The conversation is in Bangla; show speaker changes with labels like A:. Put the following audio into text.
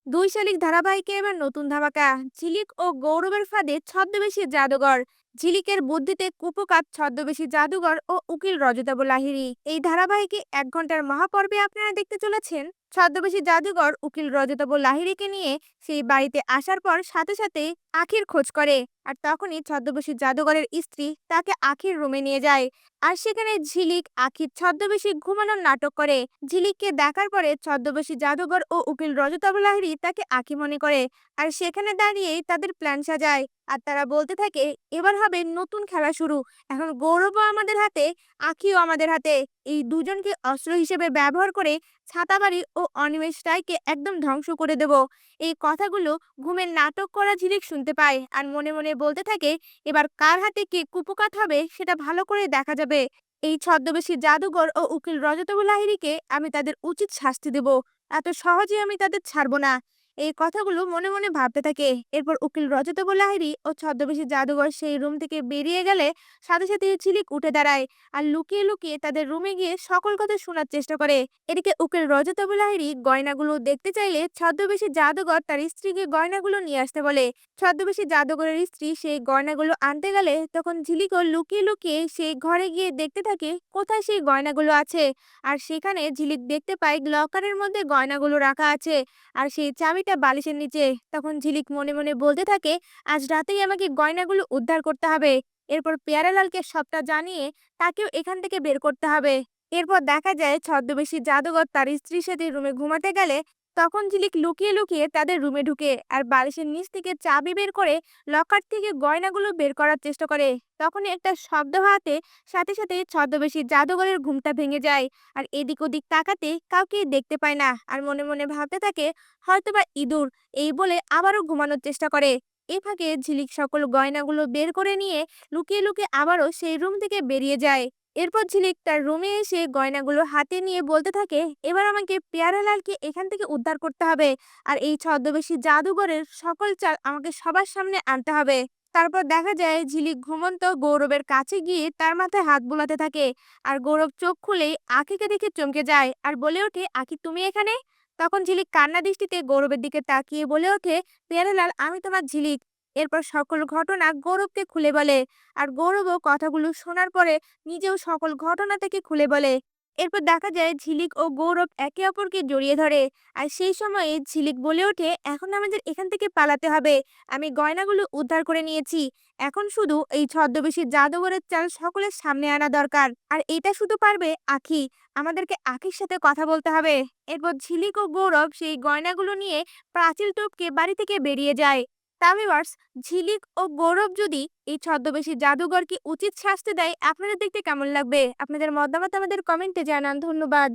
A: দুই শালিক ধারাবাহিকে এবার নতুন ধামাকা। ঝিলিক ও গৌরবের ফাঁদে ছদ্মবেশী জাদুঘর। ঝিলিকের বুদ্ধিতে কুপোকাত ছদ্মবেশী জাদুঘর ও উকিল রজতাভ লাহিড়ী। এই ধারাবাহিকে 1 ঘন্টার মহাপর্বে আপনারা দেখতে চলেছেন ছদ্মবেশী জাদুঘর উকিল রজতাভ লাহিড়ীকে নিয়ে সেই বাড়িতে আসার পর সাথে সাথে আখির খোঁজ করে। আর তখনই ছদ্মবেশী জাদুঘরের স্ত্রী তাকে আখির রুমে নিয়ে যায়। আর সেখানে ঝিলিক আখির ছদ্মবেশী ঘুমানোর নাটক করে। ঝিলিককে দেখার পরে ছদ্মবেশী জাদুঘর ও উকিল রজতাভ লাহিড়ী তাকে আঁখি মনে করে। আর সেখানে দাঁড়িয়েই তাদের প্ল্যান সাজায়। আর তারা বলতে থাকে, এবার হবে নতুন খেলা শুরু। এখন গৌরবও আমাদের হাতে, আঁখিও আমাদের হাতে। এই দুজনকে অস্ত্র হিসেবে ব্যবহার করে ছাতাবাড়ি ও অনিমেষ রায়কে একদম ধ্বংস করে দেব। এই কথাগুলো ঘুমের নাটক করা ঝিলিক শুনতে পায় আর মনে মনে বলতে থাকে, এবার কার হাতে কে কুপোকাত হবে সেটা ভালো করে দেখা যাবে। এই ছদ্মবেশী জাদুঘর ও উকিল রজতাভ লাহিড়ীকে আমি তাদের উচিত শাস্তি দেব। এত সহজে আমি তাদের ছাড়বো না। এই কথাগুলো মনে মনে ভাবতে থাকে। এরপর উকিল রজতাভ লাহিড়ী ও ছদ্মবেশী জাদুঘর সেই রুম থেকে বেরিয়ে গেলে সাথে সাথে ঝিলিক উঠে দাঁড়ায় আর লুকিয়ে লুকিয়ে তাদের রুমে গিয়ে সকল কথা শোনার চেষ্টা করে। এদিকে উকিল রজতাভ লাহিড়ী গয়নাগুলো দেখতে চাইলে ছদ্মবেশী জাদুঘর তার স্ত্রীকে গয়নাগুলো নিয়ে আসতে বলে। ছদ্মবেশী জাদুঘরের স্ত্রী সেই গয়নাগুলো আনতে গেলে তখন ঝিলিকও লুকিয়ে লুকিয়ে সেই ঘরে গিয়ে দেখতে থাকে কোথায় সেই গয়নাগুলো আছে। আর সেখানে ঝিলিক দেখতে পায় লকারের মধ্যে গয়নাগুলো রাখা আছে আর সেই চাবিটা বালিশের নিচে। তখন ঝিলিক মনে মনে বলতে থাকে, আজ রাতেই আমাকে গয়নাগুলো উদ্ধার করতে হবে। এরপর পেয়ারালালকে সবটা জানিয়ে তাকেও এখান থেকে বের করতে হবে। এরপর দেখা যায় ছদ্মবেশী জাদুঘর তার স্ত্রীর সাথে রুমে ঘুমাতে গেলে তখন ঝিলিক লুকিয়ে লুকিয়ে তাদের রুমে ঢুকে আর বালিশের নিচ থেকে চাবি বের করে লকার থেকে গয়নাগুলো বের করার চেষ্টা করে। তখন একটা শব্দ হওয়াতে সাথে সাথে ছদ্মবেশী জাদুঘরের ঘুমটা ভেঙে যায়। আর এদিক ওদিক তাকাতে কাউকে দেখতে পায় না আর মনে মনে ভাবতে থাকে, হয়তোবা ইঁদুর। এই বলে আবারও ঘুমানোর চেষ্টা করে। এ ফাঁকে ঝিলিক সকল গয়নাগুলো বের করে নিয়ে লুকিয়ে লুকিয়ে আবারও সেই রুম থেকে বেরিয়ে যায়। এরপর ঝিলিক তার রুমে এসে গয়নাগুলো হাতে নিয়ে বলতে থাকে, এবার আমাকে পেয়ারালালকে এখান থেকে উদ্ধার করতে হবে আর এই ছদ্মবেশী জাদুঘরের সকল চাল আমাকে সবার সামনে আনতে হবে। তারপর দেখা যায় ঝিলিক ঘুমন্ত গৌরবের কাছে গিয়ে তার মাথায় হাত বুলাতে থাকে। আর গৌরব চোখ খুলেই আখিকে দেখে চমকে যায় আর বলে ওঠে, আখি তুমি এখানে? তখন ঝিলিক কান্না দৃষ্টিতে গৌরবের দিকে তাকিয়ে বলে ওঠে, পেয়ারালাল আমি তোমার ঝিলিক। এরপর সকল ঘটনা গৌরবকে খুলে বলে। আর গৌরবও কথাগুলো শোনার পরে নিজেও সকল ঘটনা থেকে খুলে বলে। এরপর দেখা যায় ঝিলিক ও গৌরব একে অপরকে জড়িয়ে ধরে। আর সেই সময়ে ঝিলিক বলে ওঠে, এখন আমাদের এখান থেকে পালাতে হবে। আমি গয়নাগুলো উদ্ধার করে নিয়েছি। এখন শুধু এই ছদ্মবেশী জাদুঘরের চাল সকলের সামনে আনা দরকার। আর এটা শুধু পারবে আখি। আমাদেরকে আখির সাথে কথা বলতে হবে। এরপর ঝিলিক ও গৌরব সেই গয়নাগুলো নিয়ে পাঁচিল টপকে বাড়ি থেকে বেরিয়ে যায়। তা ভিউয়ার্স, ঝিলিক ও গৌরব যদি এই ছদ্মবেশী জাদুঘরকে উচিত শাস্তি দেয়, আপনাদের দেখতে কেমন লাগবে? আপনাদের মতামত আমাদের কমেন্টে জানান। ধন্যবাদ।